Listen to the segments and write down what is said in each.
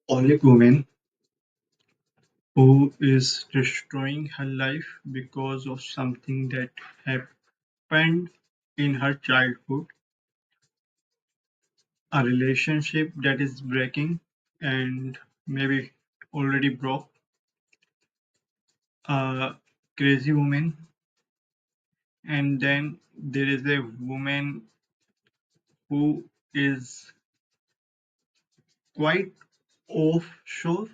Only woman who is destroying her life because of something that happened in her childhood, a relationship that is breaking and maybe already broke, a crazy woman, and then there is a woman who is quite offshore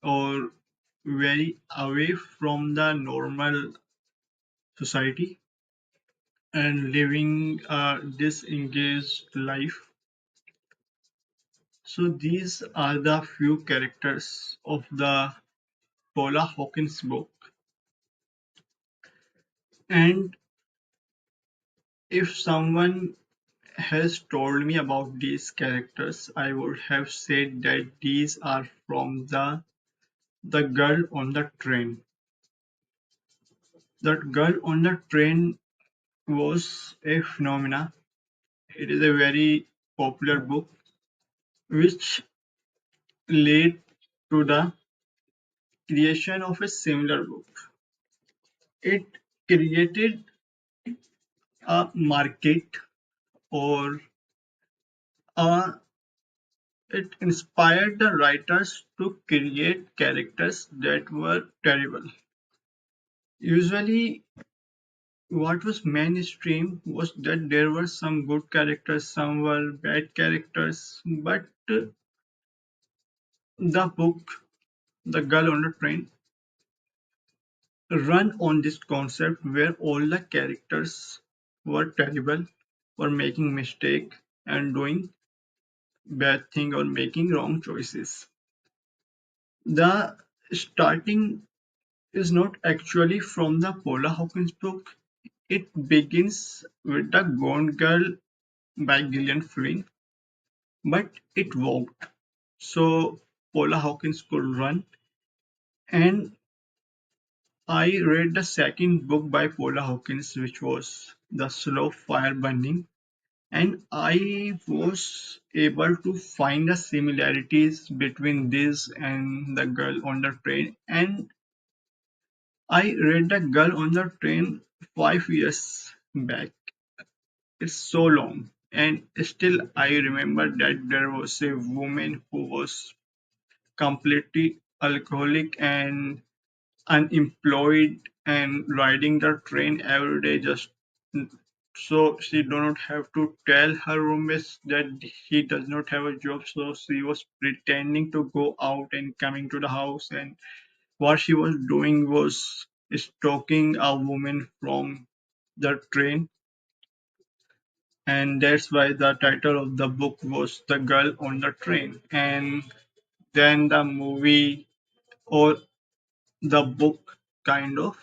or very away from the normal society and living a disengaged life. So these are the few characters of the Paula Hawkins book. And if someone has told me about these characters, I would have said that these are from the girl on the train. That girl on the train was a phenomena. It is a very popular book which led to the creation of a similar book. It created a market or a it inspired the writers to create characters that were terrible. Usually, what was mainstream was that there were some good characters, some were bad characters, but the book, The Girl on the Train, run on this concept where all the characters were terrible, were making mistake and doing bad thing or making wrong choices. The starting is not actually from the Paula Hawkins book. It begins with The Gone Girl by Gillian Flynn, but it worked. So Paula Hawkins could run. And I read the second book by Paula Hawkins, which was The Slow Fire Burning, and I was able to find the similarities between this and The Girl on the Train. And I read The Girl on the Train 5 years back. It's so long. And still, I remember that there was a woman who was completely alcoholic and unemployed and riding the train every day just so she do not have to tell her roommates that he does not have a job. So she was pretending to go out and coming to the house, and what she was doing was stalking a woman from the train, and that's why the title of the book was The Girl on the Train. And then the movie or the book kind of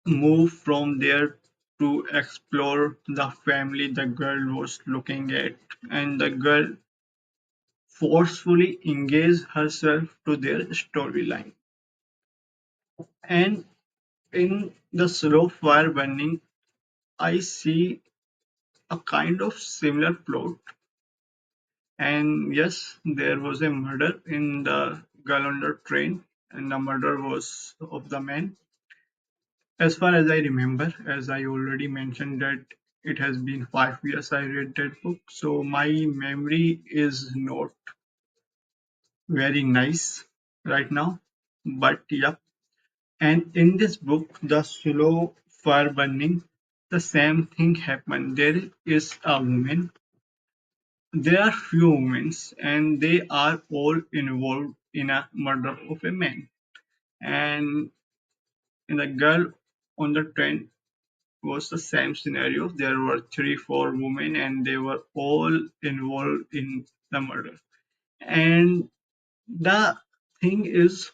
moved from there to explore the family the girl was looking at, and the girl forcefully engaged herself to their storyline. And in the slow fire burning, I see a kind of similar plot. And yes, there was a murder in the girl on the train, and the murder was of the man. As far as I remember, as I already mentioned that it has been 5 years I read that book, so my memory is not very nice right now. But yeah, and in this book, The Slow Fire Burning, the same thing happened. There is a woman. There are few women, and they are all involved in a murder of a man. And in the girl on the train was the same scenario. There were three, four women, and they were all involved in the murder. And the thing is,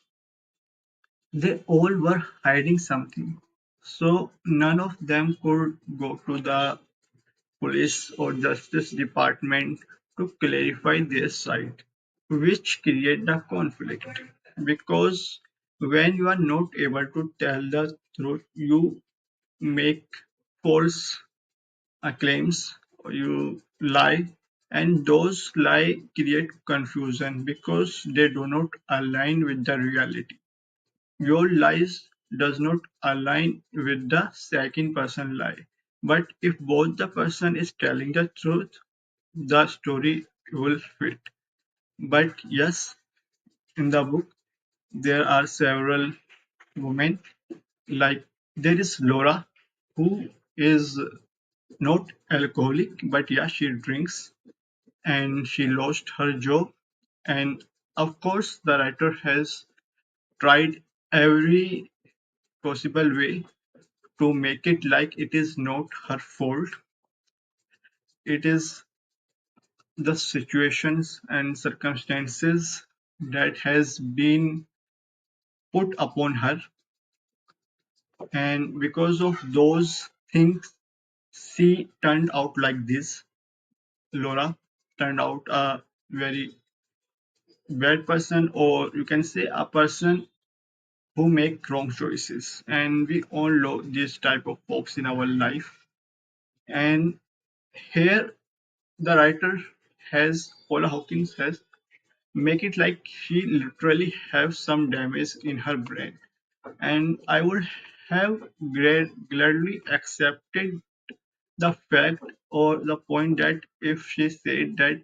they all were hiding something. So none of them could go to the police or justice department to clarify their side, which create the conflict. Because when you are not able to tell the truth, you make false claims, you lie, and those lie create confusion because they do not align with the reality. Your lies does not align with the second person lie. But if both the person is telling the truth, the story will fit. But yes, in the book there are several women. Like there is Laura, who is not alcoholic, but yeah, she drinks and she lost her job. And of course, the writer has tried every possible way to make it like it is not her fault. It is the situations and circumstances that has been put upon her, and because of those things, she turned out like this. Laura turned out a very bad person, or you can say a person who make wrong choices. And we all know this type of folks in our life. And here the writer has Paula Hawkins has make it like she literally have some damage in her brain. And I would have gladly accepted the fact or the point that if she said that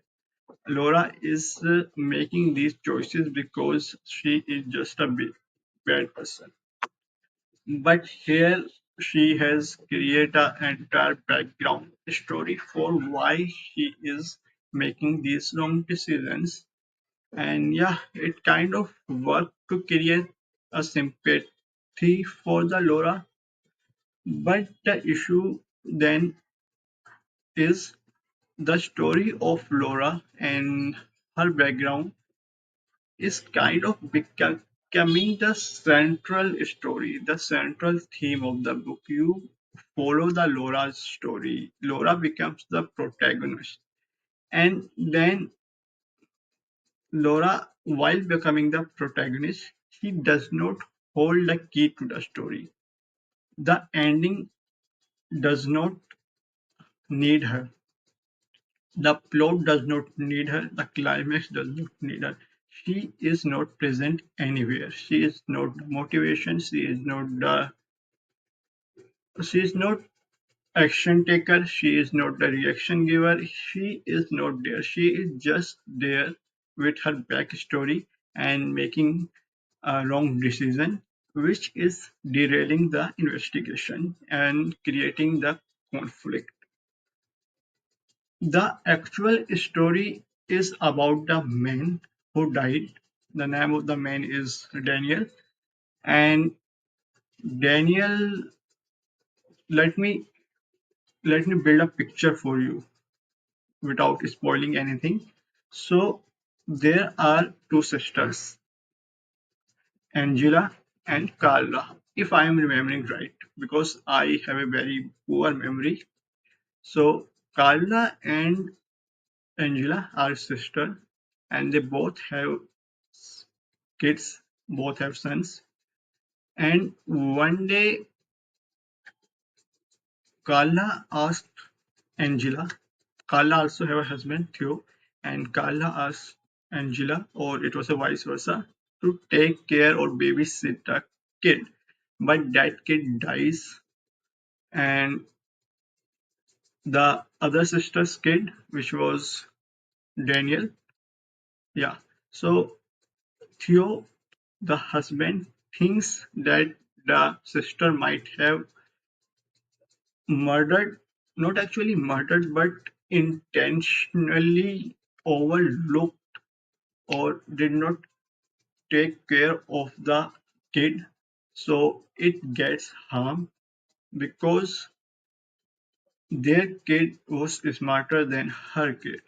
Laura is making these choices because she is just a bad person. But here she has created an entire background story for why she is making these wrong decisions. And yeah, it kind of worked to create a sympathy for the Laura. But the issue then is the story of Laura and her background is kind of becoming the central story, the central theme of the book. You follow the Laura's story. Laura becomes the protagonist. And then Laura, while becoming the protagonist, she does not hold the key to the story. The ending does not need her. The plot does not need her. The climax does not need her. She is not present anywhere. She is not the motivation. She is not action taker. She is not the reaction giver. She is not there. She is just there with her backstory and making a wrong decision, which is derailing the investigation and creating the conflict. The actual story is about the man who died. The name of the man is Daniel. And Daniel, let me let me build a picture for you without spoiling anything. So there are two sisters, Angela and Carla, if I am remembering right, because I have a very poor memory. So Carla and Angela are sisters, and they both have kids, both have sons. And one day, Carla asked Angela, Carla also have a husband, Theo, and Carla asked Angela, or it was a vice versa, to take care or babysit the kid. But that kid dies, and the other sister's kid, which was Daniel, yeah. So Theo, the husband, thinks that the sister might have murdered, not actually murdered, but intentionally overlooked or did not take care of the kid, so it gets harmed because their kid was smarter than her kid.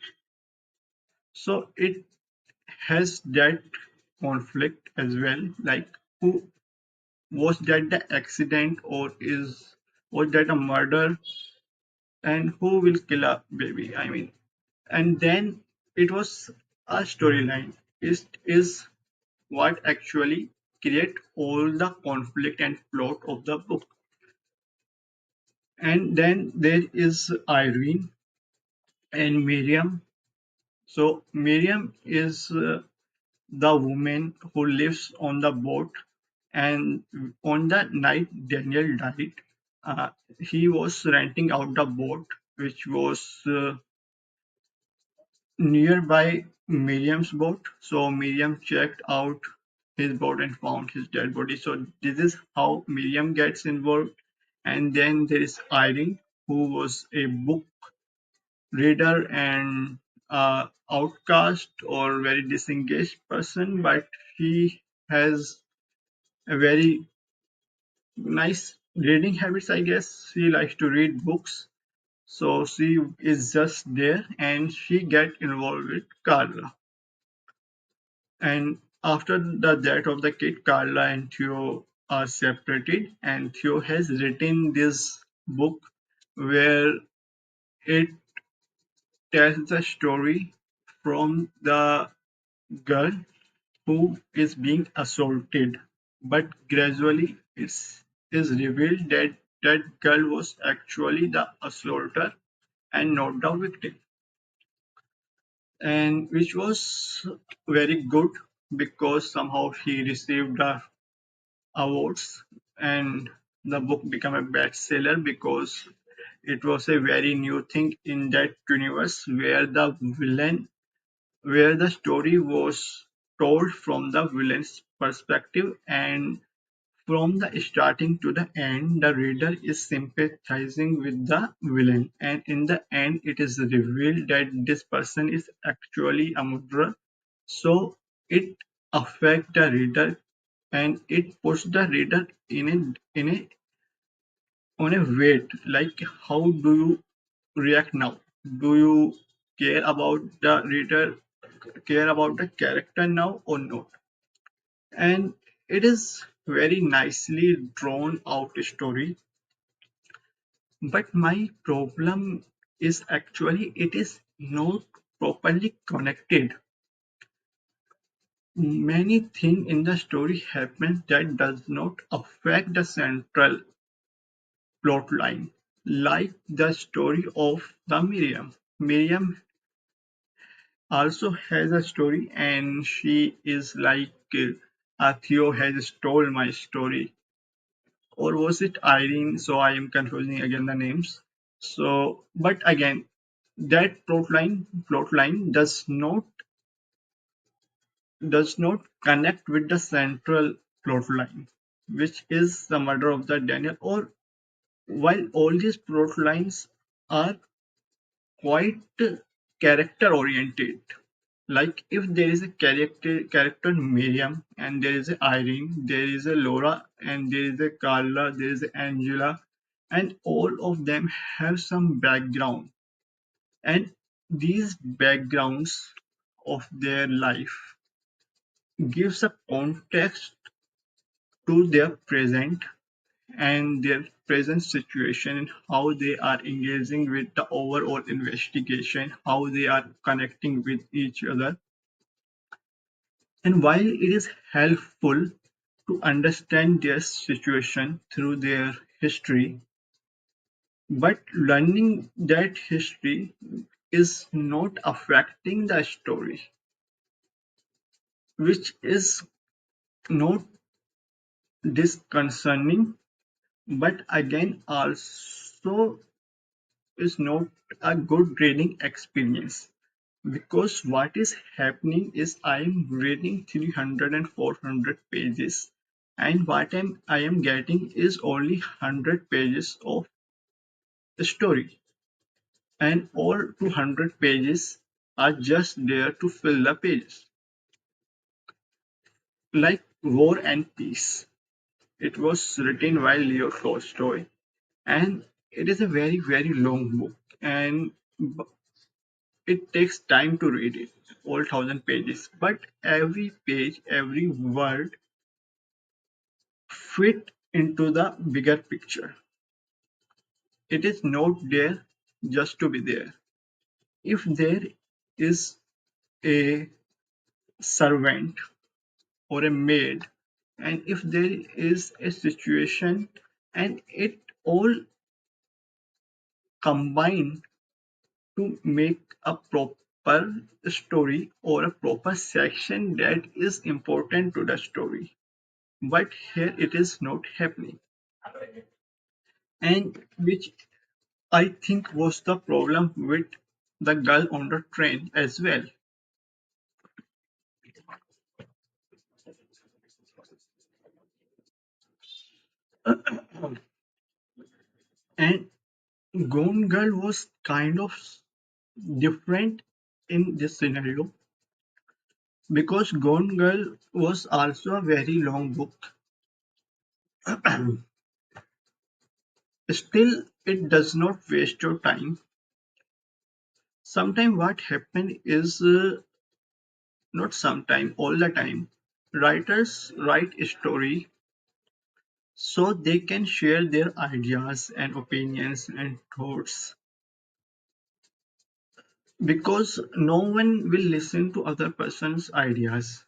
So it has that conflict as well, like who was that the accident or is was that a murder, and who will kill a baby? I mean, and then it was a storyline. Is what actually create all the conflict and plot of the book. And then there is Irene and Miriam. So Miriam is the woman who lives on the boat, and on the night Daniel died, uh, he was renting out the boat, which was nearby Miriam's boat. So Miriam checked out his boat and found his dead body. So this is how Miriam gets involved. And then there is Irene, who was a book reader and outcast or very disengaged person, but she has a very nice reading habits, I guess. She likes to read books. So she is just there and she get involved with Carla. And after the death of the kid, Carla and Theo are separated, and Theo has written this book where it tells the story from the girl who is being assaulted. But gradually it is revealed that that girl was actually the assaulter and not the victim. And which was very good because somehow she received the awards, and the book became a bestseller because it was a very new thing in that universe where the story was told from the villain's perspective, and from the starting to the end the reader is sympathizing with the villain, and in the end it is revealed that this person is actually a murderer. So it affects the reader, and it puts the reader in a on a weight, like how do you react now? Do you care about the reader, care about the character now or not? And it is very nicely drawn out story, but my problem is actually it is not properly connected. Many things in the story happen that does not affect the central plotline, like the story of the Miriam. Miriam also has a story, and she is like Theo has stole my story, or was it Irene? So I am confusing again the names. So, but again, that plotline does not connect with the central plotline, which is the murder of the Daniel. Or while all these plotlines are quite character oriented. Like if there is a character Miriam, and there is a Irene, there is a Laura, and there is a Carla, there is a Angela, and all of them have some background, and these backgrounds of their life gives a context to their present and their present situation, and how they are engaging with the overall investigation, how they are connecting with each other. And while it is helpful to understand their situation through their history, but learning that history is not affecting the story, which is not disconcerting, but again also is not a good reading experience. Because what is happening is I am reading 300 and 400 pages, and what I am getting is only 100 pages of the story, and all 200 pages are just there to fill the pages. Like War and Peace. It was written by Leo Tolstoy, and it is a very, very long book, and it takes time to read it, all 1,000 pages. But every page, every word fit into the bigger picture. It is not there just to be there. If there is a servant or a maid, and if there is a situation, and it all combine to make a per story or a proper section that is important to the story. But here it is not happening, and which I think was the problem with the girl on the train as well. And Gone Girl was kind of different in this scenario because Gone Girl was also a very long book. Still, it does not waste your time. Sometimes what happen is not sometime, all the time. Writers write a story so they can share their ideas and opinions and thoughts because no one will listen to other person's ideas.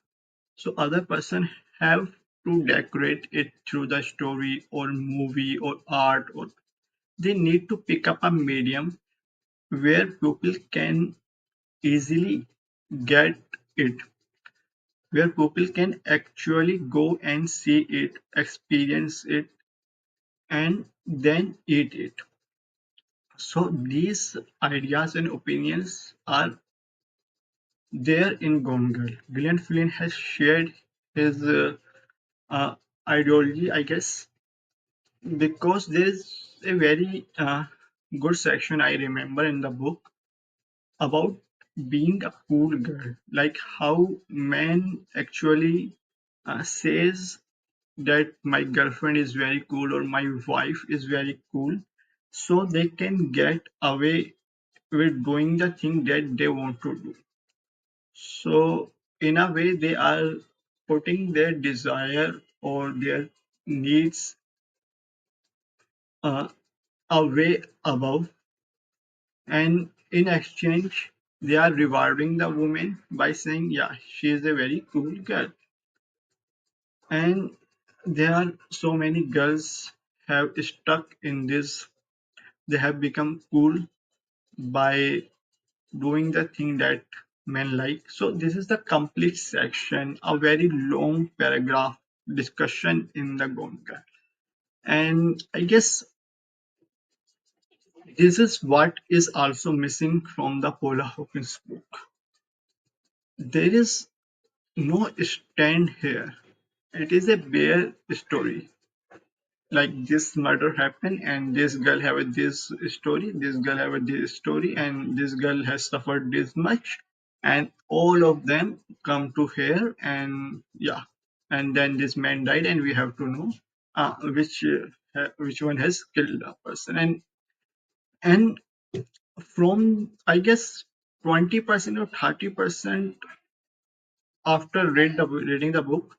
So other person have to decorate it through the story or movie or art, or they need to pick up a medium where people can easily get it, where people can actually go and see it, experience it, and then eat it. So these ideas and opinions are there in Gone Girl. Gillian Flynn has shared his uh, ideology, I guess, because there is a very good section I remember in the book about being a cool girl, like how men actually says that my girlfriend is very cool or my wife is very cool, so they can get away with doing the thing that they want to do. So in a way, they are putting their desire or their needs uh, a way above, and in exchange, they are rewarding the woman by saying, "Yeah, she is a very cool girl." And there are so many girls have stuck in this. They have become cool by doing the thing that men like. So this is the complete section, a very long paragraph discussion in the Gonka. And I guess this is what is also missing from the Paula Hawkins book. There is no stand here. It is a bare story. Like this murder happened and this girl have a this story, this girl have a this story, and this girl has suffered this much, and all of them come to here, and yeah, and then this man died and we have to know which one has killed the person. And from I guess 20% or 30% after reading the book,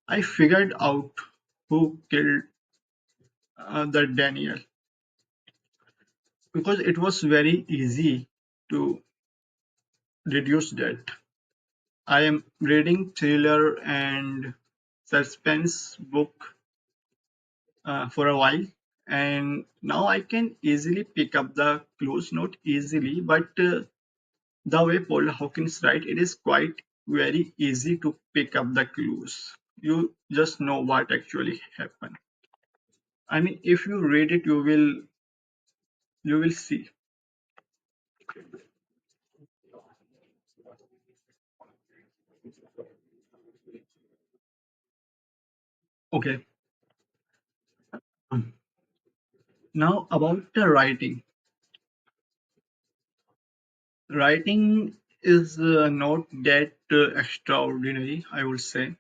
I figured out who killed the Daniel, because it was very easy to deduce that. I am reading thriller and suspense book for a while, and now I can easily pick up the clues. Not easily, but the way Paul Hawkins write, it is quite very easy to pick up the clues. You just know what actually happened. I mean, if you read it, you will see. Okay. Now about the writing. Writing is not that extraordinary, I would say.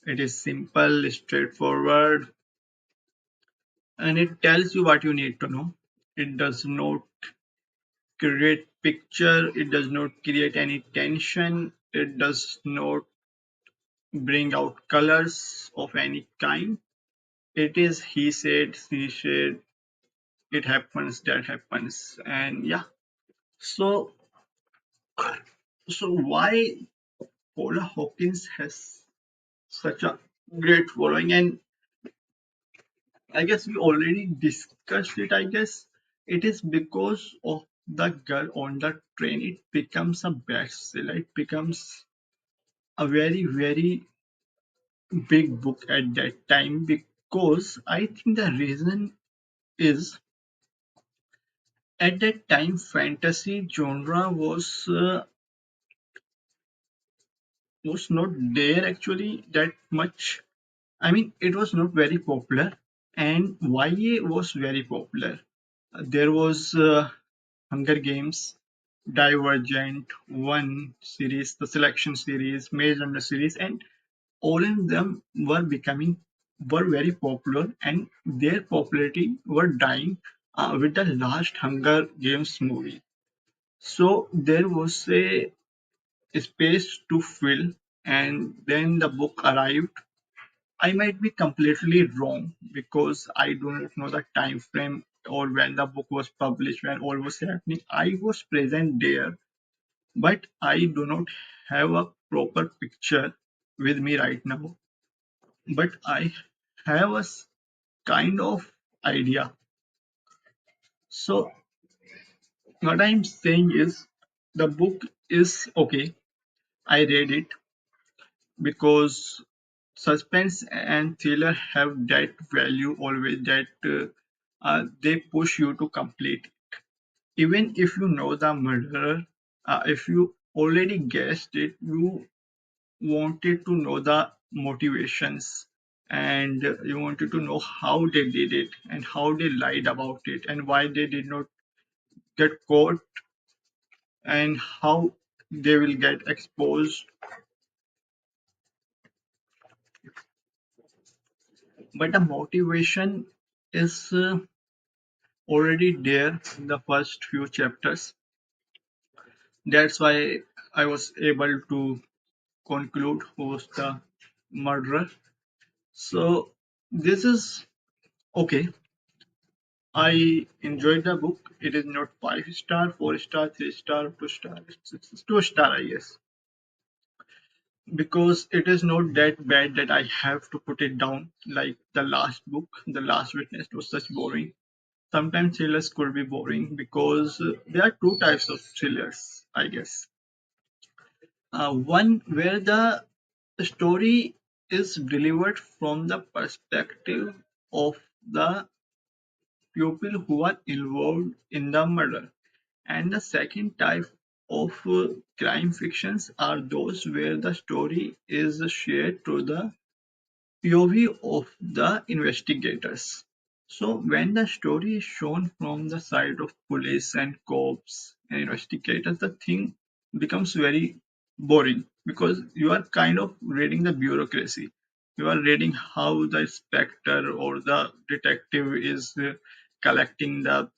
It is simple, straightforward, and it tells you what you need to know. It does not create picture, it does not create any tension, it does not bring out colors of any kind. It is he said, she said, it happens, that happens, and yeah. So, so why Paula Hawkins has such a great following? And I guess we already discussed it. I guess it is because of The Girl on the Train, it becomes a bestseller. It becomes a very, very big book at that time because I think the reason is at that time fantasy genre was not there actually that much. I mean, it was not very popular, and YA was very popular. There was Hunger Games, Divergent, One series, the Selection series, Maze Runner series, and all of them were very popular, and their popularity were dying with the last Hunger Games movie. So there was a space to fill, and then the book arrived. I might be completely wrong because I do not know the time frame or when the book was published, when all was happening. I was present there, but I do not have a proper picture with me right now. But I have kind of idea. So what I'm saying is the book is okay. I read it because suspense and thriller have that value always that they push you to complete it. Even if you know the murderer, if you already guessed it, you wanted to know the motivations and you wanted to know how they did it and how they lied about it and why they did not get caught and how they will get exposed. But the motivation is already there in the first few chapters. That's why I was able to conclude who was the murderer. So this is okay. I enjoyed the book. It is not 5 star, 4 star, 3 star, 2 star. It's 2 star, I guess, because it is not that bad that I have to put it down like the last book. The Last Witness was such boring. Sometimes thrillers could be boring because there are two types of thrillers, I guess. One where the story is delivered from the perspective of the people who are involved in the murder. And the second type of crime fictions are those where the story is shared through the POV of the investigators. So when the story is shown from the side of police and cops and investigators, the thing becomes very boring because you are kind of reading the bureaucracy. You are reading how the inspector or the detective is collecting the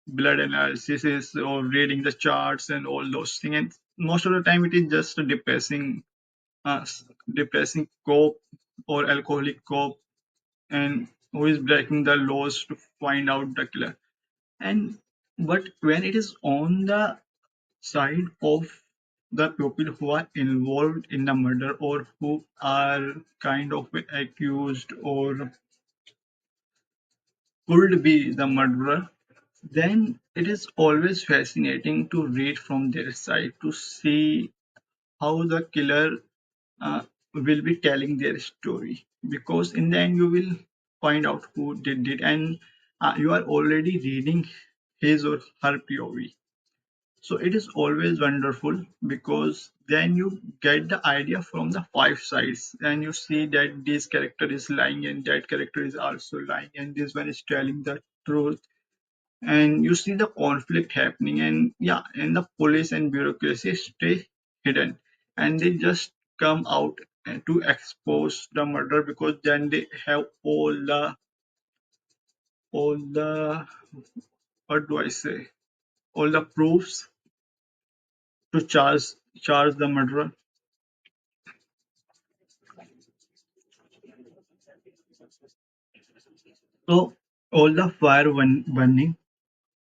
blood analysis or reading the charts and all those things. And most of the time, it is just a uh, depressing cop or alcoholic cop and who is breaking the laws to find out the killer. And but when it is on the side of the people who are involved in the murder or who are kind of accused or could be the murderer, then it is always fascinating to read from their side to see how the killer uh, will be telling their story, because in the end you will find out who did it, and you are already reading his or her POV. So it is always wonderful because then you get the idea from the five sides and you see that this character is lying and that character is also lying and this one is telling the truth, and you see the conflict happening, and yeah, and the police and bureaucracy stay hidden and they just come out to expose the murder because then they have all the what do I say, all the proofs to charge the murderer. So all the burning,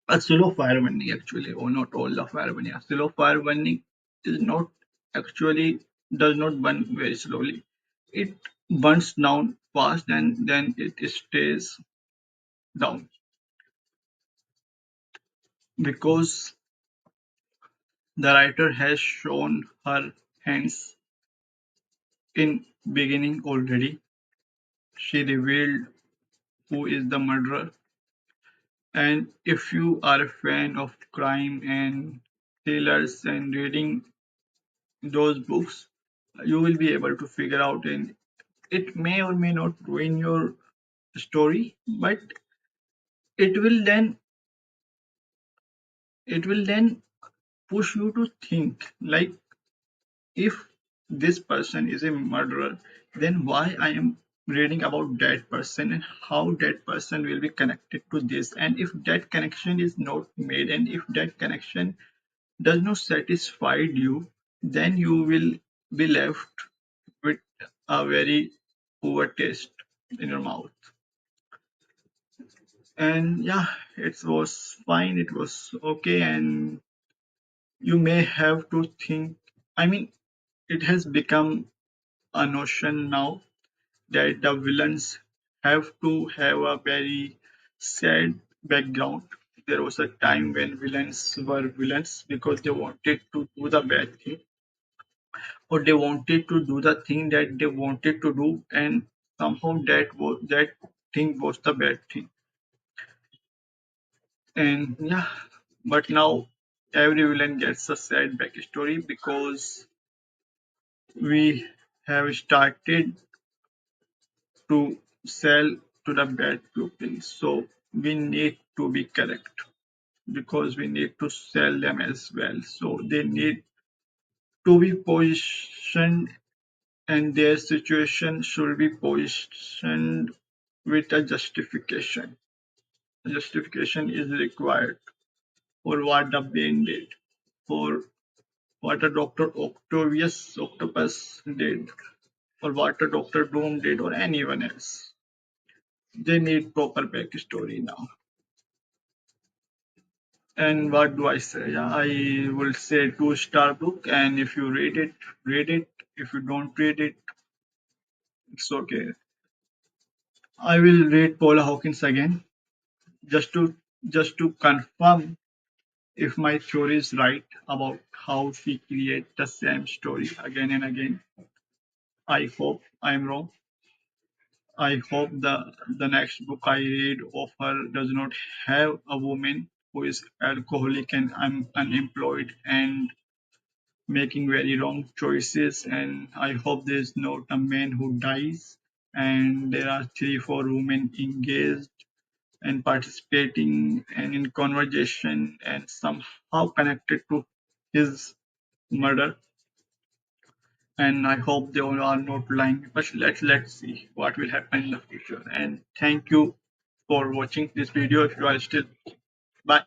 a slow fire burning actually, or not all the fire burning, a slow fire burning is not actually, does not burn very slowly. It burns down fast and then it stays down because The writer has shown her hands in beginning already. She revealed who is the murderer. And if you are a fan of crime and thrillers and reading those books, you will be able to figure out, and it may or may not ruin your story, but it will then it will then push you to think, like, if this person is a murderer, then why I am reading about that person and how that person will be connected to this, and if that connection is not made and if that connection does not satisfy you, then you will be left with a very poor taste in your mouth. And yeah, it was fine, it was okay. And you may have to think, I mean, it has become a notion now that the villains have to have a very sad background. There was a time when villains were villains because they wanted to do the bad thing, or they wanted to do the thing that they wanted to do, and somehow that thing was the bad thing. And yeah, but now every villain gets a sad backstory because we have started to sell to the bad people. So we need to be correct because we need to sell them as well. So they need to be positioned, and their situation should be positioned with a justification. A justification is required for what the Bane did, for what a Dr. Octavius Octopus did, or what a Dr. Doom did, or anyone else. They need proper backstory now. And what do I say? Yeah, I will say two-star book, and if you read it, read it. If you don't read it, it's okay. I will read Paula Hawkins again just to confirm if my theory is right about how she creates the same story again and again. I hope I'm wrong. I hope the next book I read of her does not have a woman who is alcoholic and unemployed and making very wrong choices. And I hope there's not a man who dies and there are 3 4 women engaged and participating and in conversation and somehow connected to his murder. And I hope they all are not lying. But let's see what will happen in the future. And thank you for watching this video. If you are still, bye.